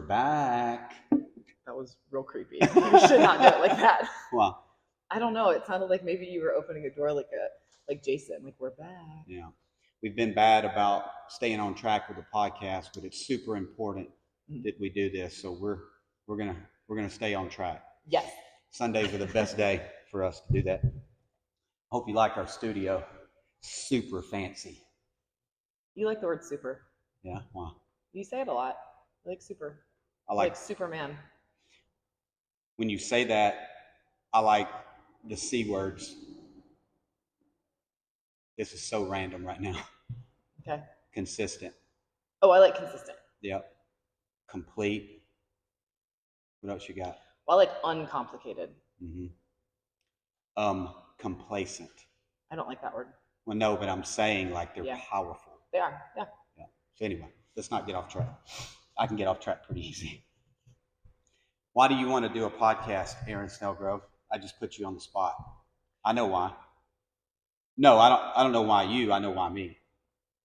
we're back. That was real creepy. You should not do it like that. Wow. I don't know. It sounded like maybe you were opening a door like Jason. Like, we're back. Yeah. We've been bad about staying on track with the podcast, but it's super important that we do this. So we're gonna stay on track. Yes. Sundays are the best day for us to do that. Hope you like our studio. Super fancy. You like the word super. Yeah. Wow. You say it a lot. I like super. I like Superman. When you say that, I like the C words. This is so random right now. Okay. Consistent. Oh, I like consistent. Yep. Complete. What else you got? Well, I like uncomplicated. Complacent. I don't like that word. Well, no, but I'm saying like they're powerful. They are, yeah. So anyway, let's not get off track. I can get off track pretty easy. Why do you want to do a podcast, Aaron Snellgrove? I just put you on the spot. I know why. No, I don't know why you. I know why me.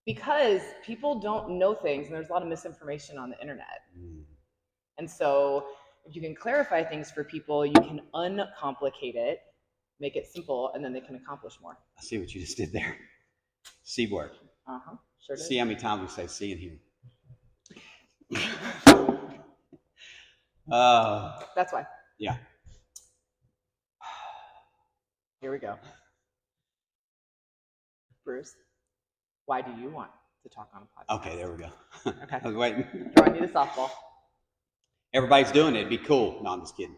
Because people don't know things, and there's a lot of misinformation on the internet. And so if you can clarify things for people, you can uncomplicate it, make it simple, and then they can accomplish more. I see what you just did there. C word. Sure did. See how many times we say C in here. That's why. Yeah. Here we go. Bruce, why do you want to talk on a podcast? Okay, there we go. Okay. I was waiting. Throwing you the softball. Everybody's doing it. It'd be cool. No, I'm just kidding.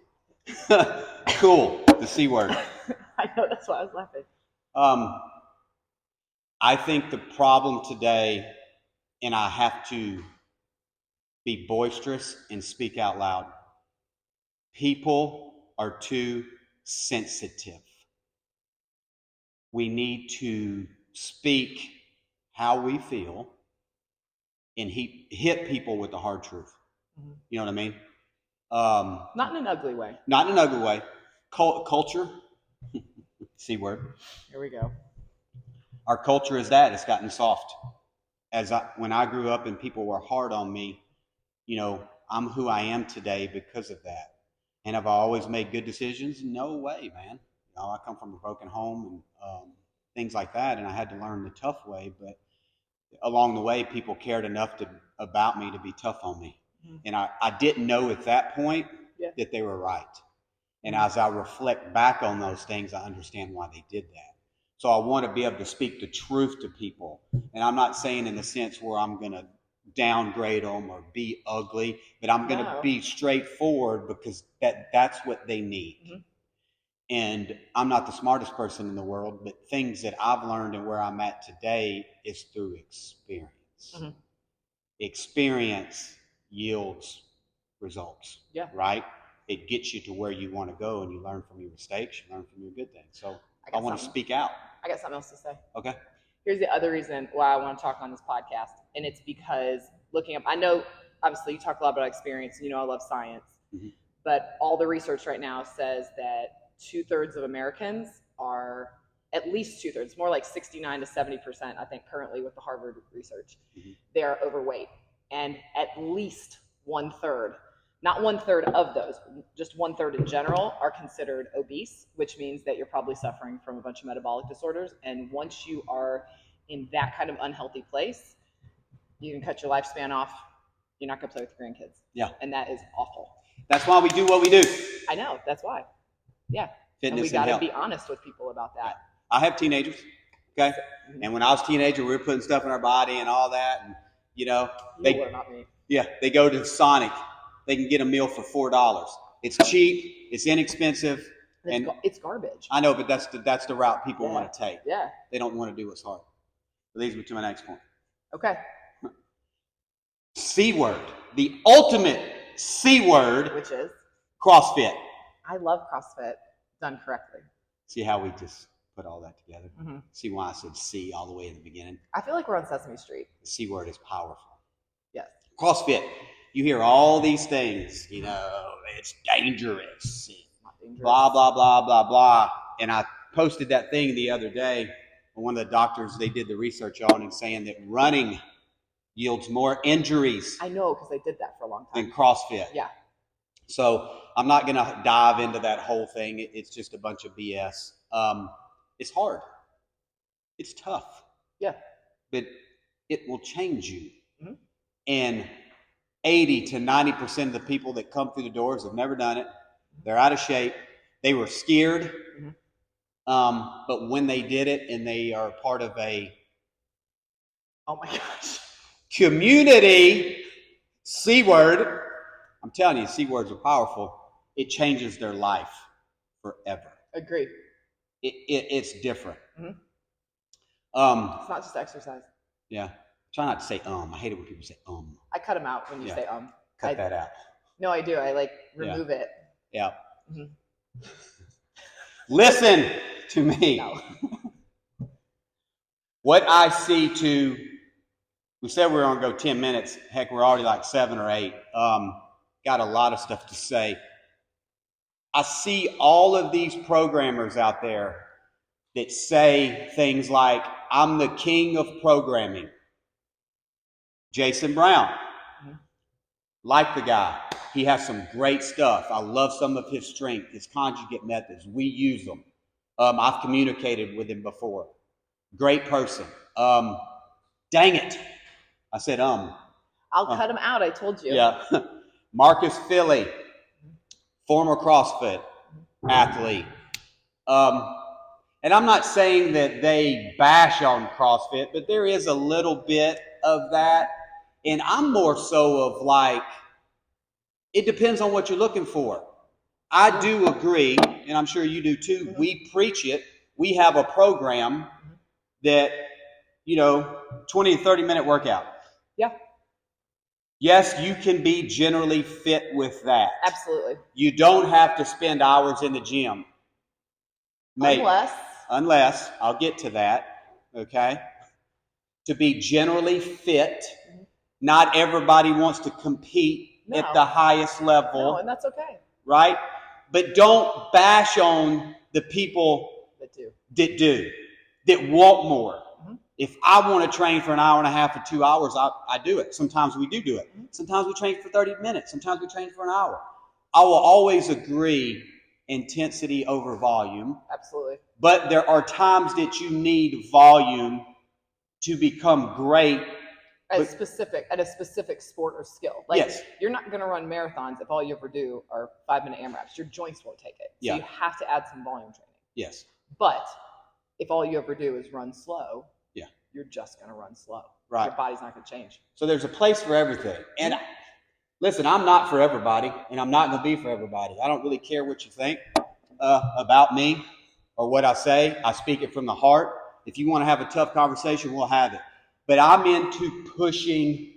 Cool. The C word. I know, that's why I was laughing. I think the problem today, and I have to be boisterous and speak out loud, people are too sensitive. We need to speak how we feel and hit people with the hard truth. You know what I mean? Not in an ugly way. Not in an ugly way. Culture, C word. Here we go. Our culture is that. It's gotten soft. When I grew up and people were hard on me, you know, I'm who I am today because of that. And have I always made good decisions? No way, man. You know, I come from a broken home and things like that, and I had to learn the tough way. But along the way, people cared enough about me to be tough on me. And I didn't know at that point that they were right. And as I reflect back on those things, I understand why they did that. So I want to be able to speak the truth to people. And I'm not saying in the sense where I'm going to downgrade them or be ugly, but I'm going to be straightforward because that's what they need. And I'm not the smartest person in the world, but things that I've learned and where I'm at today is through experience. Experience yields results, right? It gets you to where you want to go, and you learn from your mistakes, you learn from your good things. So I want to speak out. I got something else to say. Okay. Here's the other reason why I want to talk on this podcast, and it's because looking up, I know obviously you talk a lot about experience, and you know I love science, but all the research right now says that 2/3 of Americans are, at least 2/3, more like 69 to 70%, I think currently with the Harvard research, they are overweight. And at least 1/3, not 1/3 of those, just 1/3 in general are considered obese, which means that you're probably suffering from a bunch of metabolic disorders. And once you are in that kind of unhealthy place, you can cut your lifespan off. You're not going to play with your grandkids. Yeah. And that is awful. That's why we do what we do. I know. That's why. Yeah. Fitness and we got to be honest with people about that. I have teenagers. Okay. And when I was a teenager, we were putting stuff in our body and all that. And, you know, you were, not me. Yeah. They go to Sonic. They can get a meal for $4. It's cheap. It's inexpensive. And it's garbage. I know, but that's the route people want to take. Yeah. They don't want to do what's hard. That leads me to my next point. Okay. C word. The ultimate C word. Which is? CrossFit. I love CrossFit done correctly. See how we just put all that together? See why I said C all the way in the beginning? I feel like we're on Sesame Street. The C word is powerful. Yes. CrossFit. You hear all these things, you know, it's dangerous. Not dangerous. Blah, blah, blah, blah, blah. And I posted that thing the other day. One of the doctors they did the research on and saying that running yields more injuries I know, because I did that for a long time. than CrossFit. Yeah. So I'm not going to dive into that whole thing. It's just a bunch of BS. It's hard. It's tough. Yeah. But it will change you. Mm-hmm. And 80 to 90% of the people that come through the doors have never done it. They're out of shape. They were scared. Mm-hmm. But when they did it and they are part of a oh my gosh, community, C word, I'm telling you, C words are powerful. It changes their life forever. Agree. It's different. Mm-hmm. It's not just exercise. Yeah. Try not to say I hate it when people say I cut them out when you say Cut that out. No, I do. I like remove it. Yeah. Mm-hmm. Listen to me. No. What I see we said we were going to go 10 minutes. Heck, we're already like 7 or 8. Got a lot of stuff to say. I see all of these programmers out there that say things like, I'm the king of programming. Jason Brown. Mm-hmm. Like the guy. He has some great stuff. I love some of his strength, his conjugate methods. We use them. I've communicated with him before. Great person. Dang it. I said, I'll cut him out, I told you. Yeah. Marcus Philly, former CrossFit athlete. And I'm not saying that they bash on CrossFit, but there is a little bit of that. And I'm more so of like, it depends on what you're looking for. I do agree, and I'm sure you do too. Mm-hmm. We preach it. We have a program that, 20 to 30 minute workout. Yeah. Yes, you can be generally fit with that. Absolutely. You don't have to spend hours in the gym. Maybe. Unless, I'll get to that, okay? To be generally fit, not everybody wants to compete at the highest level. No, and that's okay. Right? But don't bash on the people that want more. Mm-hmm. If I want to train for an hour and a half or 2 hours, I do it. Sometimes we do it. Mm-hmm. Sometimes we train for 30 minutes. Sometimes we train for an hour. I will always agree intensity over volume. Absolutely. But there are times that you need volume to become great. At a specific sport or skill. Like, yes. You're not going to run marathons if all you ever do are 5-minute AMRAPs. Your joints won't take it. So you have to add some volume training. Yes. But if all you ever do is run slow, you're just going to run slow. Right. Your body's not going to change. So there's a place for everything. And listen, I'm not for everybody, and I'm not going to be for everybody. I don't really care what you think about me or what I say. I speak it from the heart. If you want to have a tough conversation, we'll have it. But I'm into pushing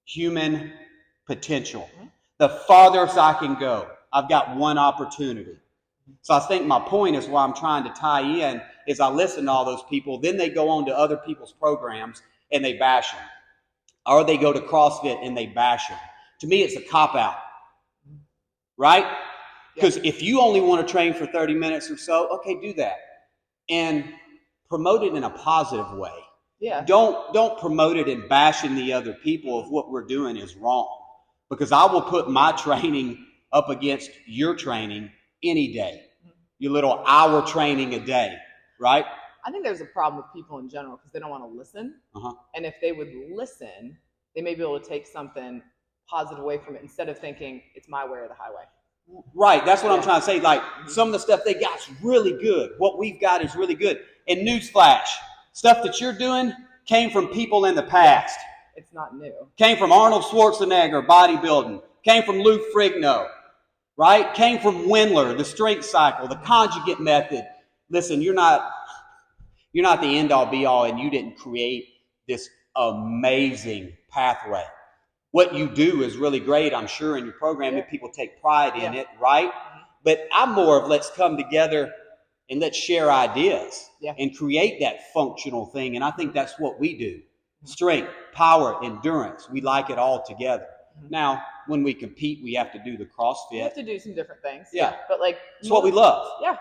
human potential. The farthest I can go, I've got one opportunity. So I think my point is why I'm trying to tie in is I listen to all those people, then they go on to other people's programs and they bash them. Or they go to CrossFit and they bash them. To me, it's a cop-out. Right? Because if you only want to train for 30 minutes or so, okay, do that. And promote it in a positive way. Yeah. Don't promote it and bashing the other people if what we're doing is wrong. Because I will put my training up against your training any day. Your little hour training a day, right? I think there's a problem with people in general because they don't want to listen. Uh-huh. And if they would listen, they may be able to take something positive away from it instead of thinking it's my way or the highway. Right. That's what I'm trying to say. Like some of the stuff they got is really good. What we've got is really good. And newsflash, stuff that you're doing came from people in the past. It's not new. Came from Arnold Schwarzenegger, bodybuilding. Came from Lou Frigno, right? Came from Wendler, the strength cycle, the conjugate method. Listen, you're not the end all be all, and you didn't create this amazing pathway. What you do is really great, I'm sure, in your program, and people take pride in it, right? But I'm more of let's come together and let's share ideas and create that functional thing. And I think that's what we do. Strength, power, endurance. We like it all together. Now, when we compete, we have to do the CrossFit. We have to do some different things. Yeah. But it's what we love. Yeah.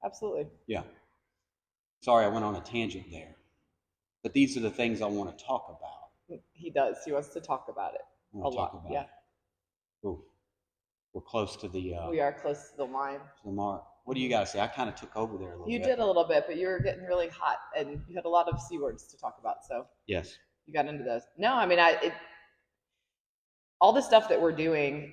Absolutely. Yeah. Sorry, I went on a tangent there. But these are the things I want to talk about. He does. He wants to talk about it a lot. Yeah. Ooh, we're close to the We are close to the line. to the mark. What do you got to say? I kind of took over there a little bit. You did a little bit, but you were getting really hot, and you had a lot of C words to talk about. So yes, you got into those. No, I mean, all the stuff that we're doing,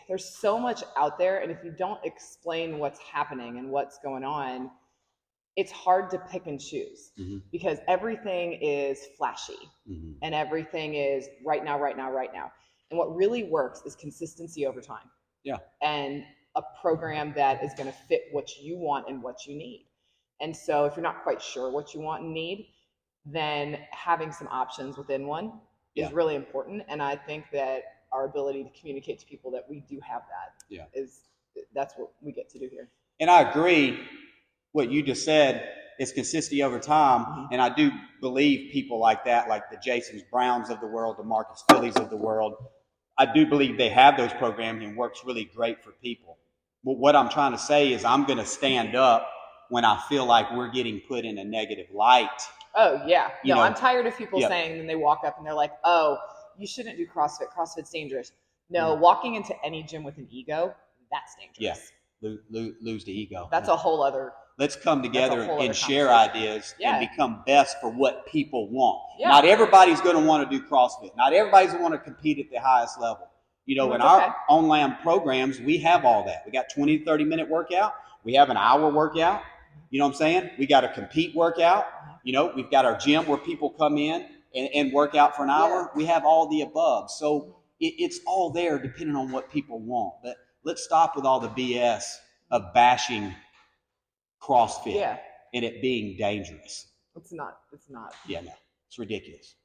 there's so much out there, and if you don't explain what's happening and what's going on, it's hard to pick and choose because everything is flashy and everything is right now, right now, right now. And what really works is consistency over time. Yeah. And a program that is going to fit what you want and what you need. And so if you're not quite sure what you want and need, then having some options within one is really important. And I think that our ability to communicate to people that we do have that that's what we get to do here. And I agree what you just said is consistency over time. And I do believe people like that, like the Jasons Browns of the world, the Marcus Phillies of the world, I do believe they have those programs and works really great for people. But what I'm trying to say is I'm going to stand up when I feel like we're getting put in a negative light. Oh, yeah. No, I'm tired of people saying, and they walk up and they're like, oh, you shouldn't do CrossFit. CrossFit's dangerous. No, walking into any gym with an ego, that's dangerous. Yeah, lose the ego. That's a whole other. Let's come together and share ideas and become best for what people want. Yeah. Not everybody's going to want to do CrossFit. Not everybody's going to want to compete at the highest level. You know, in our online programs, we have all that. We got 20 to 30 minute workout. We have an hour workout. You know what I'm saying? We got a compete workout. You know, we've got our gym where people come in and work out for an hour. Yeah. We have all the above. So it's all there depending on what people want. But let's stop with all the BS of bashing CrossFit and it being dangerous. It's not. Yeah, no. It's ridiculous.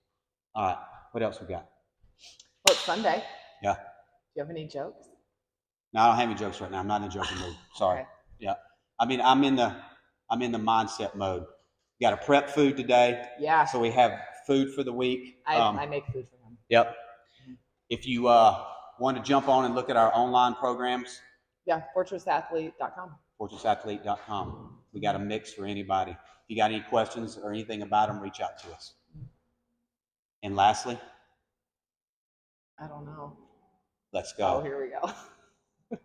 All right. What else we got? Well, it's Sunday. Yeah. Do you have any jokes? No, I don't have any jokes right now. I'm not in a joking mood. Sorry. Okay. Yeah. I mean, I'm in the mindset mode. We got to prep food today. Yeah. So we have food for the week. I make food for him. Yep. If you want to jump on and look at our online programs. Yeah, fortressathlete.com. fortressathlete.com. We got a mix for anybody. If you got any questions or anything about them, reach out to us. And lastly? I don't know. Let's go. Oh, here we go.